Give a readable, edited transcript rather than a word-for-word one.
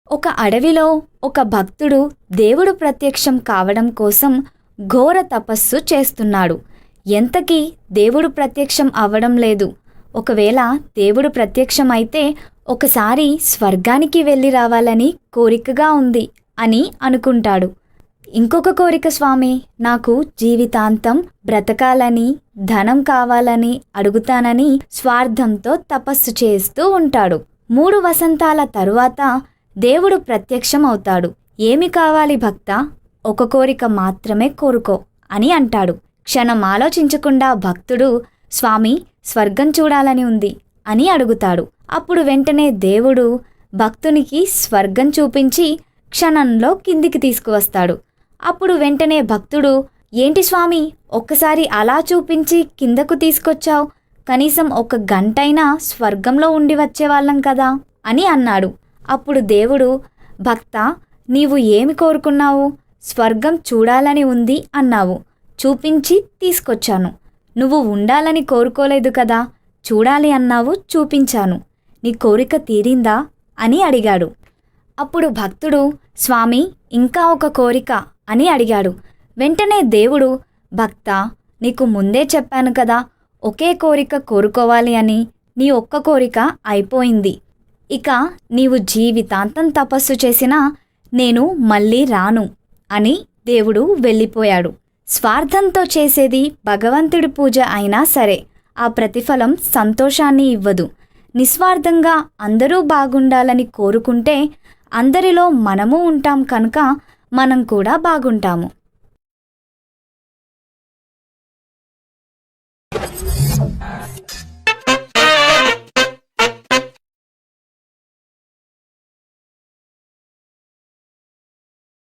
ఒక అడవిలో ఒక భక్తుడు దేవుడు ప్రత్యక్షం కావడం కోసం ఘోర తపస్సు చేస్తున్నాడు. ఎంతకీ దేవుడు ప్రత్యక్షం అవ్వడం లేదు. ఒకవేళ దేవుడు ప్రత్యక్షం అయితే ఒకసారి స్వర్గానికి వెళ్ళి రావాలని కోరికగా ఉంది అని అనుకుంటాడు. ఇంకొక కోరిక స్వామి, నాకు జీవితాంతం బ్రతకాలని, ధనం కావాలని అడుగుతానని స్వార్థంతో తపస్సు చేస్తూ ఉంటాడు. 3 వసంతాల తరువాత దేవుడు ప్రత్యక్షం అవుతాడు. ఏమి కావాలి భక్తా? ఒక కోరిక మాత్రమే కోరుకో అని అంటాడు. క్షణం ఆలోచించకుండా భక్తుడు, స్వామి స్వర్గం చూడాలని ఉంది అని అడుగుతాడు. అప్పుడు వెంటనే దేవుడు భక్తునికి స్వర్గం చూపించి క్షణంలో కిందికి తీసుకువస్తాడు. అప్పుడు వెంటనే భక్తుడు, ఏంటి స్వామి ఒక్కసారి అలా చూపించి కిందకు తీసుకొచ్చావు, కనీసం 1 గంటైనా స్వర్గంలో ఉండి వచ్చేవాళ్ళం కదా అని అన్నాడు. అప్పుడు దేవుడు, భక్తా నీవు ఏమి కోరుకున్నావు? స్వర్గం చూడాలని ఉంది అన్నావు, చూపించి తీసుకొచ్చాను. నువ్వు ఉండాలని కోరుకోలేదు కదా, చూడాలి అన్నావు, చూపించాను. నీ కోరిక తీరిందా అని అడిగాడు. అప్పుడు భక్తుడు, స్వామి ఇంకా ఒక కోరిక అని అడిగాడు. వెంటనే దేవుడు, భక్తా నీకు ముందే చెప్పాను కదా ఒకే కోరిక కోరుకోవాలి అని. నీ ఒక్క కోరిక అయిపోయింది. ఇక నీవు జీవితాంతం తపస్సు చేసినా నేను మళ్ళీ రాను అని దేవుడు వెళ్ళిపోయాడు. స్వార్థంతో చేసేది భగవంతుడి పూజ అయినా సరే ఆ ప్రతిఫలం సంతోషాన్ని ఇవ్వదు. నిస్వార్థంగా అందరూ బాగుండాలని కోరుకుంటే అందరిలో మనము ఉంటాం కనుక మనం కూడా బాగుంటాము.